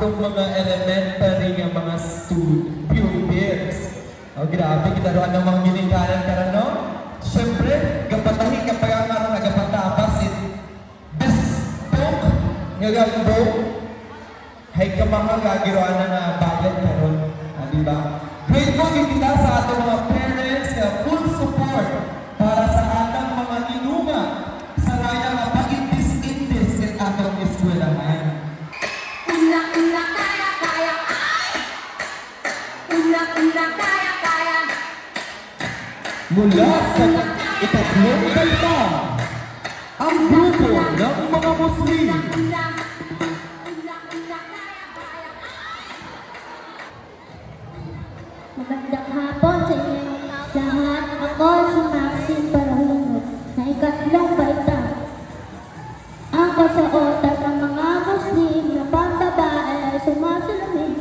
atong mga elementary nga mga pupils. O grabe, kitaroan ng mga ginikanan ka no? Siyempre, kapatahin ka pa nga rin nagapatapasin. Bestok nga gagbo. Hay ka mga gagiroan na bayad ka ron. Diba? Grateful kita sa atong mga parents na full support para sa atong mga inunga sa raya na pag-intis-intis sa atong eskwelahan. Una, kaya, kaya, ay! Una, kaya, kaya. Mula sa ikatlong kanta, ang grupo ng mga Muslim. Magandang hapon sa inyong lahat. Ako si Maxine Paralunod na ikatlong baita. Ang kasuotan ng mga Muslim na pambabae ay sumasalamin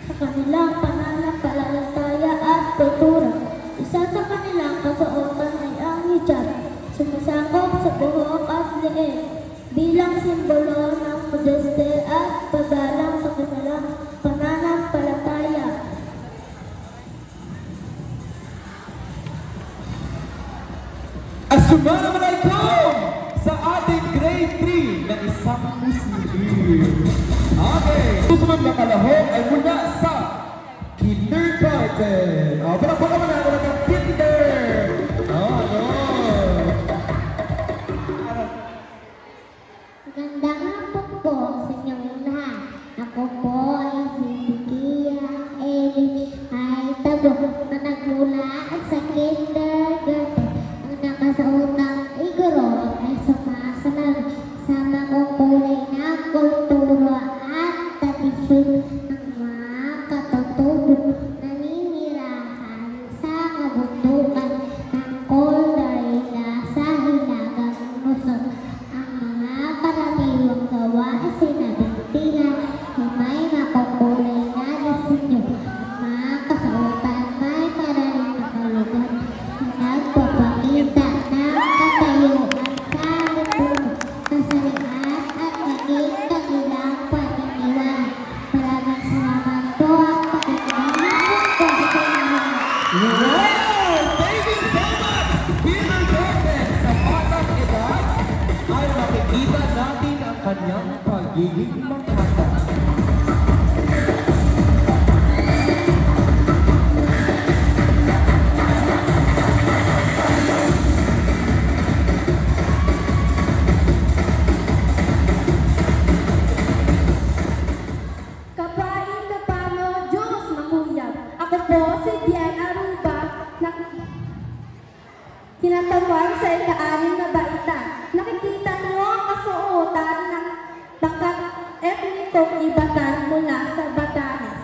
sa kanilang pananampalataya at kultura. Isa sa kanilang kasuotan ay ang hijab, sumasakop sa buhok at leeg bilang simbolo ng modeste at paggalang sa kanilang pananampalataya. Assalamualaikum sa ating grade 3 na isang Muslim. Okay, susunod na kalahok ay mula sa kindergarten. Palakpakan naman natin ang kinder. Ano? Magandang hapon po sa inyong lahat. Ako po ay si Kia Eli ay tabo na nagmula sa kindergarten. Ang nakasuotang iguro ay sumasanag sa mga kulay na kultura at tradisyon ng mga katutubo naninirahan sa kabundukan ng kulay na sa hilagang Luzon. Ang mga karaniwang gawa ay sinabintihan na may makukulay na disenyo. Ang mga kasuotan may maraming nakalugan na nagpapakita ng katayuan sa lipunan, kasarian at maging kanilang paniniwala. Maraming salamat po at pakinggan po sa inyo. Wow! Thank you so much! Kindergarten sa batang edad ay makikita natin ang kanyang pagiging makata. Kapain na pano, Diyos mahuyag. Ako po si Bian Aruba na kinatawag sa ika-anim na baita. Nakikita niyo ang kasuotan ng bakat etnikong Ibatan mula sa Batanes.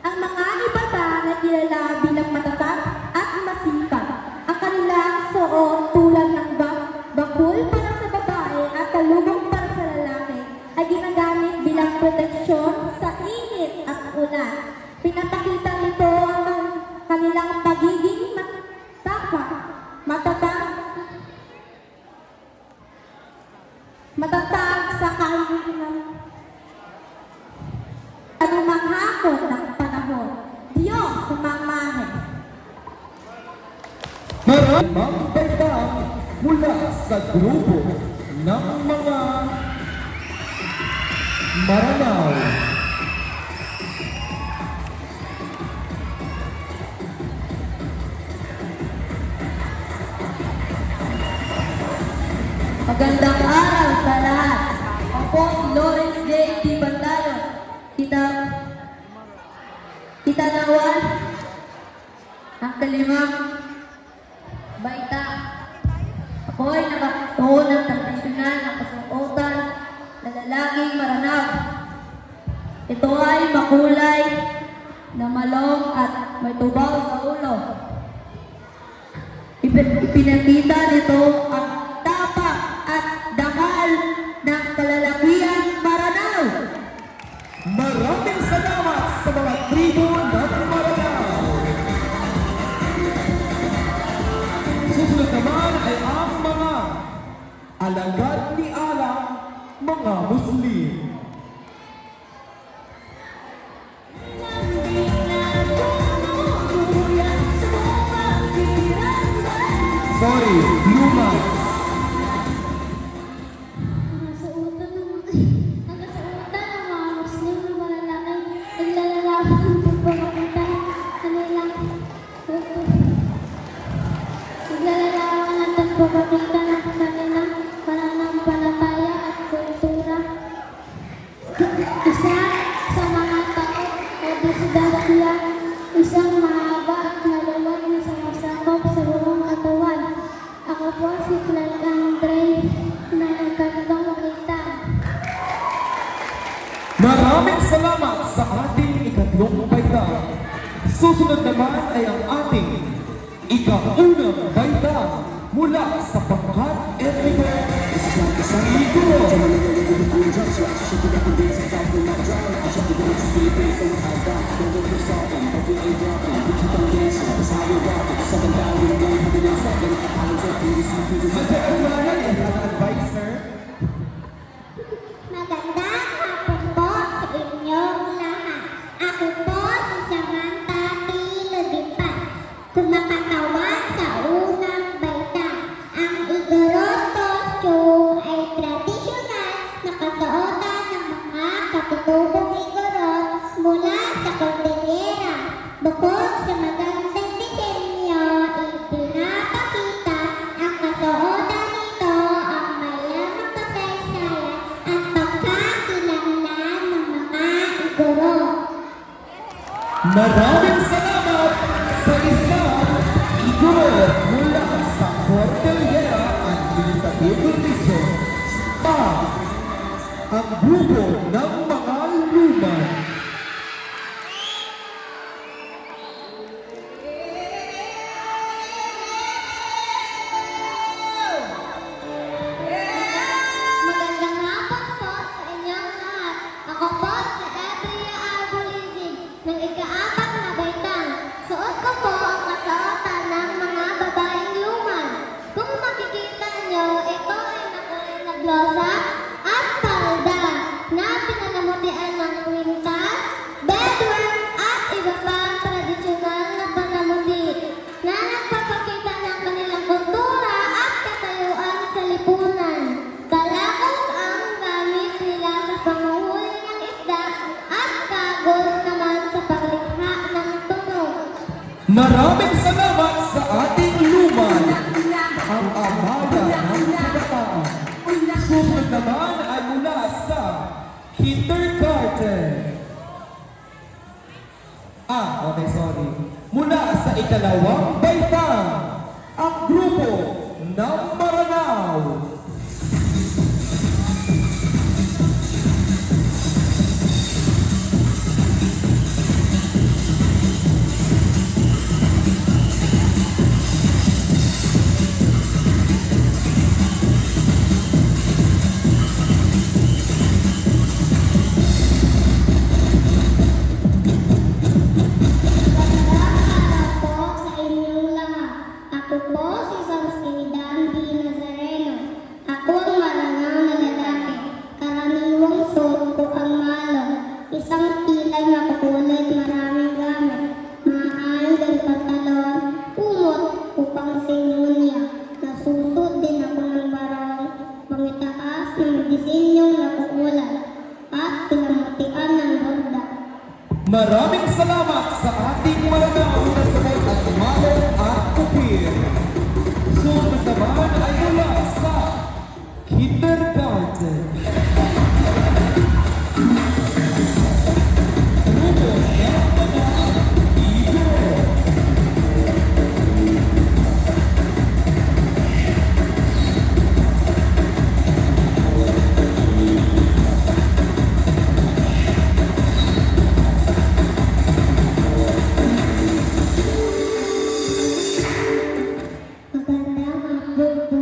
Ang mga Ibatan ay kilala bilang matatag at masipag. Ang kanilang suot tulad ng bakul para sa babae at talubong para sa lalaki ay ginagamit bilang proteksyon sa init at ulan. Pinapakita nito ang kanilang pagiging matatag sa anumang hakot ng panahon. Diyos sumamahin. Maraming baitang mula sa grupo ng mga Maranao. Magandang araw sa lahat. Ako si Lawrence J. T. Bandayon. Kita Nawal. Ang kalimang baita. Ako ay nakatuon ng tradisyonal na kasuotan na lalaking Maranao. Ito ay makulay na malong at may tubaw sa ulo. Ipinakita nito ang tapak at dakal ng kalalakihan Maranao. Maraming salamat sa mga tribo ng Maranao. Susunod naman ay ang mga alagad ni Alang, mga Muslim. Sorry, luma. Nakasuotan ng mga Muslim na malalaki. Naglalarawan ng pagpapakita ng kanilang naglalarawan ng pagpapakita ng kanilang pananampalataya at kultura. Isa sa mga tao ay disgrasya, isang mahaba at maluwag na sumasakop sa buong katawan. Ako po si Clark Andre na nagkatong makita. Maraming salamat sa ating ikatlong baitang. Susunod naman ay ang ating ikaunang baitang mula sa pangkat etniko sa Igoro. Magkakaroon ang advisor. Magandang hapon po sa inyong lahat. Ako po si Samantha T. Lodipan. Kumakatawan sa unang baita. Ang Igorot costume ay tradisyonal na kasuotan ng mga katutubong Igorot mula sa Cordillera. Bukod sa magandang disenyo, ipinapakita ang kasuotan nito ang mayamang kasaysayan at pagkakilanglan ng mga Igorot. Maraming salamat sa isang Igoro mula sa Cordillera at Administrative Region. Ang grupo ng mga luman. Magandang hapon po sa inyong lahat. Ako po si Ebria Arbulizig ng ika-4 na baitang. Suot ko po ang kasuotan ng mga babaeng luman. Kung makikita nyo, ito ay nakulay na blusa at palda na pinanamutian ng kwintas, bedwear at iba pang tradisyonal na panamuti na nagpapakita ng kanilang kultura at katayuan sa lipunan. Kalakot ang gamit nila sa panguhuli ng isda at kagod naman sa paglikha ng tunog. Maraming salamat sa ating luman. Ang amada ng kabataan. Susunod naman ay mula sa kindergarten. Okay, sorry. Mula sa ikalawang baitang, ang grupo ng Maranao. Magandang araw po sa inyong lahat. Ako po si Samskinidan D. Nazareno. Ako ang marangaw na lalaki. Karaniwang suot ko ang malong. Isang pilay makukulit maraming gamit. Maaaring ng pantalon, kumot upang sinunya. Nasusot din ako ng barong. Pangitaas ng disenyong nakukulat. At pinamutian ng borda. Maraming salamat sa ating Maranao na sabay at malong at kupir. Susunod naman ay mula sa kindergarten. Grupo ng mga Igoro. Magandang hapon po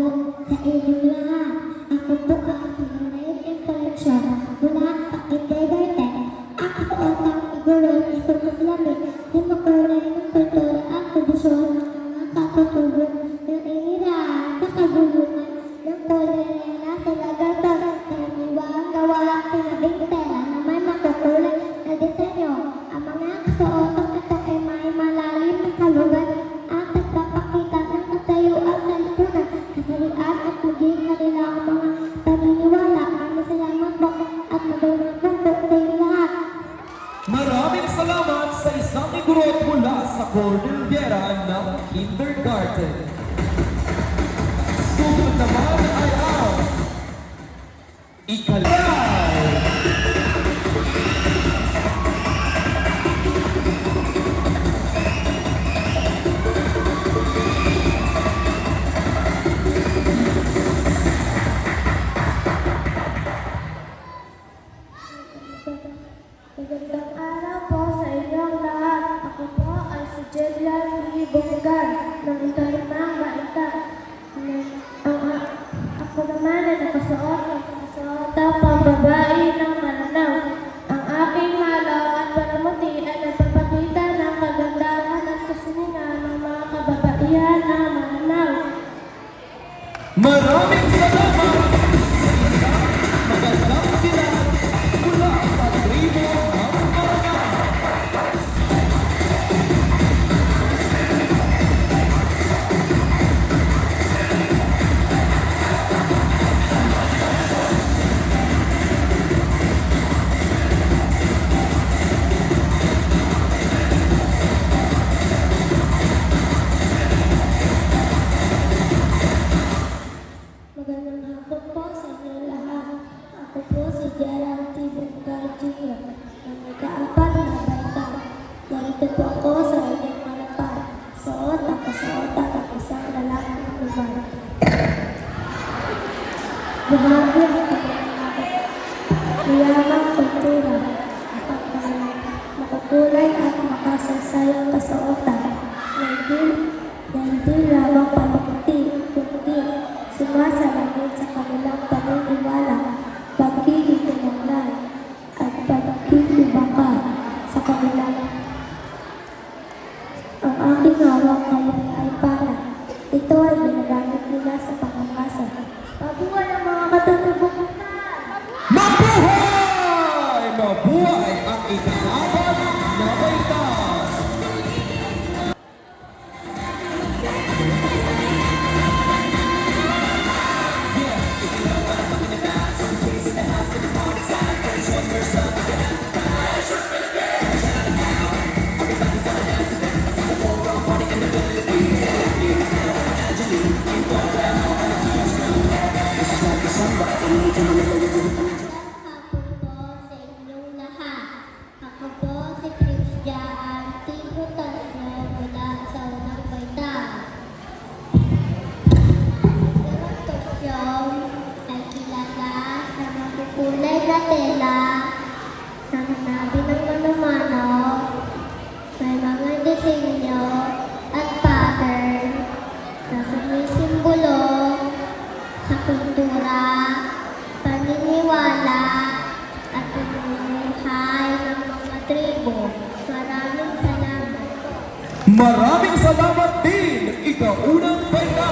sa inyong lahat. Ako po ang Pinarayot Influensya mula sa kindergarten. Ako po ang Igorot isang Islamic na makulay ng kultura at tradisyon ng mga katutubong na nahihirapan sa kaguluhan ng Cordillera sa Lagatan. Karaniwang gawa sa labing tela na may makukulay na disenyo. Ang mga kasuotang ito ay may malalim na kalugan at nagpapakita ng katayuan sa Sumunod naman ay ang ikalay. Magandang araw po sa inyong lahat. Ako po ay si Jedlan Lee Bonggan ng ikalimang baita. Ako naman ay nakasuot pang babae ng malanaw. Ang aking malaw at panamuti ay nagpapakita ng kagandahan at kasiningan ng mga kababaihan na malanaw. Maraming salamat! Magandang sila mula sa tribo ng Maranao. Magandang hapon po sa inyo lahat. Ako po si Gerald T. Bonggan Jr. ng ika-4 na baita. Narito po ako sa inyong harapan. Suot ang kasuotan ng isang lalaking luman. Bahagi ang pagkakamagat. Mayamang kultura. Makukulay at makasaysayang kasuotan na hindi lamang panamuti, kundi sumasalamin sa kanilang paniniwala, pagkikitungan at pagkikibaka sa kanilang. Ang aking hawak ngayon ay para. Ito ay ginagamit nila sa pangangasa. Pabuhay ang mga katutubungan! Mabuhay! Mabuhay ang ika-4 na baita! Hapon po sa inyong lahat. Ako po si Christian Tigo Tasyo mula sa unang baita. Ang Tasyo ay kilala sa makukulay na tela na hanabi ng manumano, may mga disenyo at pattern na sumisimbolo sa kultura, paniniwala at pamumuhay ng mga tribo. Maraming salamat. Maraming salamat din! Ika-unang baita!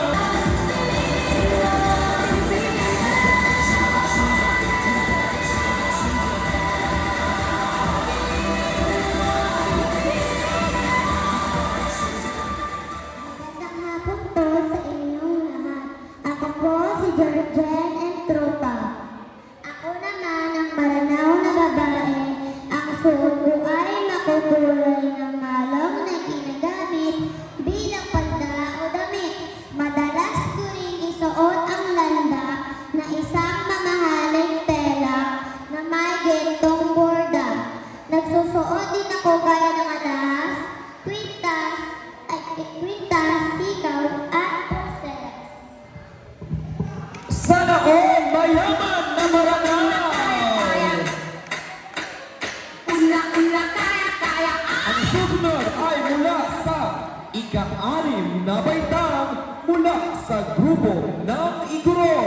Magandang hapon po sa inyong lahat. Ako po si Georgian and Tropa. Ako naman ang Maranao na babae. Ang suot ko ay makukulay ng malong na ginagamit bilang panda o damit. Madalas ko rin isuot ang landa na isang mamahaling tela na may gentong borda. Nagsusuot din ako gaya ng alas, kwintas, sikaw at pulseras. Sana all mayaman na Maranao! Ang susunod ay mula sa ika-6 na baitang mula sa grupo ng Iguro.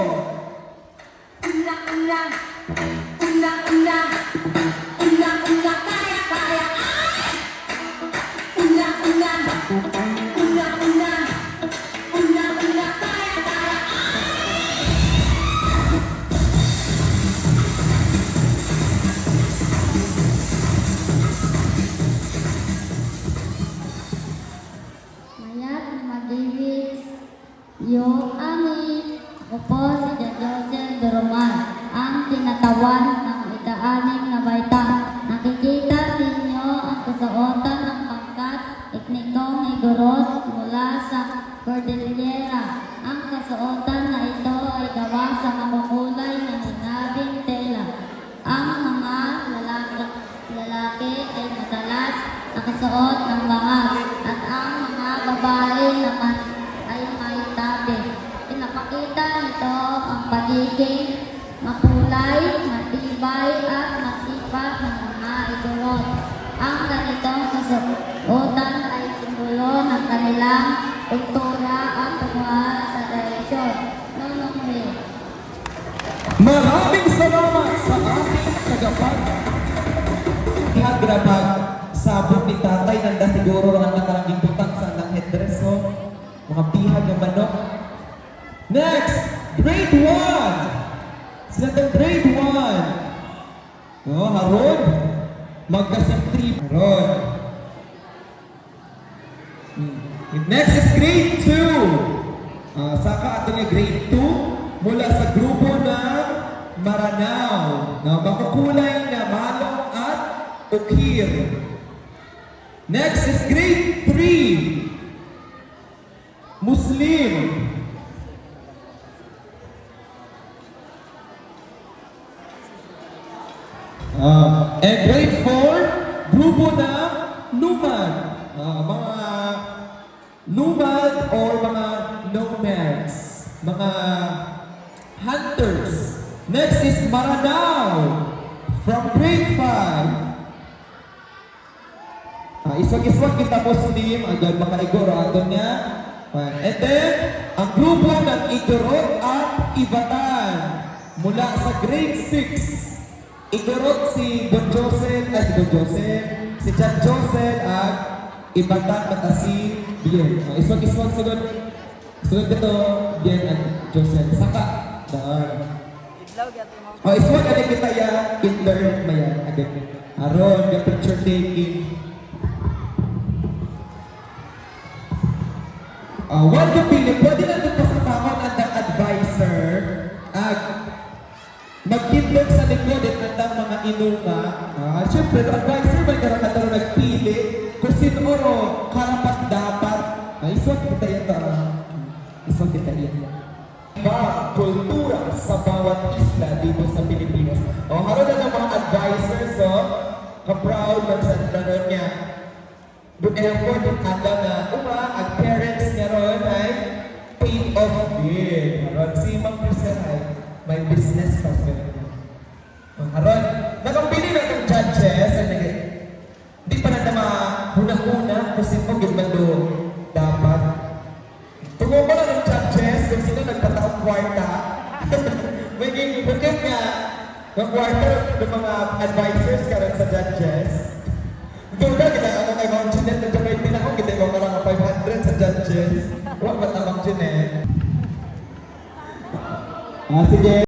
Mayat magibig yung amin. Ako po si Joseph Duruman, ang tinatawan ng ika-6 na baita. Nakikita ninyo ang kasuotan ng pangkat etnikong Igorot mula sa tela. Ang kasuotan na ito ay gawa sa makukulay na sinabing tela. Ang mga lalaki ay madalas nakasuot ng bangas at ang mga babae naman ay may tabi. Pinapakita nito ang pagiging makulay, matibay at masipag ng mga igorot. Ang ganitong kasuotan ay simbolo ng kanilang kultura at pagmamahal sa tradisyon. Nununghe. Maraming salamat sa ating tagapag. Hagrabag, sabog ni tatay, nanda siguro ang nakaranging tutang sa ng headdress, no? Mga bihag ng manok. Next, grade 1. Sila ng grade 1. Oh, Haron. Magkasip 3. Haron. Next is grade 2. Saka ato niya grade 2 mula sa grupo ng Maranao. No, makukulay na manok at ukir. Next is grade 3. Muslim. And grade 4, grupo ng Numad. Mga Numad or mga nomads. Mga hunters. Next is Maranao from grade 5. Iswag-iswag kita Muslim, agad makaigoro ato niya. And then, ang grupo ng Igorot at Ibatan mula sa grade 6. Igorot si Don Joseph, si John Joseph at Ibatan at si Bien. Iswag-iswag sunod. Sunod ito, Bien at Joseph. Saka, daan. Iswag ada kita ya, Hitler maya. Aron, yung picture taking. One kapili, pwede na ito pasatakot ang advisor at magkindog sa likod at ang mga inunga. Siyempre, ang advisor may karakataro nagpili kung sino o karapat dapat. Iswag kita yan ta. Iswag kita yan. Iba kultura sa bawat isla dito sa Pilipinas. Haroon na ng mga advisors, ka-proud man sa nanon niya. Good effort yung anda na ang parents niya ron ay paid off din. Haroon, si Mang Priscilla ay may business pa siya. Haroon, nakapili na ng judges, di pa na naman huna-huna kasi mo gimando dapat. Tungo mo na ng judges kung sino nagpataong kwarta. May ginibukin nga ng kwarta ng mga advisors karon sa judges. Doon na, kita kay Mount Jeanette, nandiyan may pinakong, kita ko lang 500 sa judges. Huwag ba't na Mount Jeanette? Sige.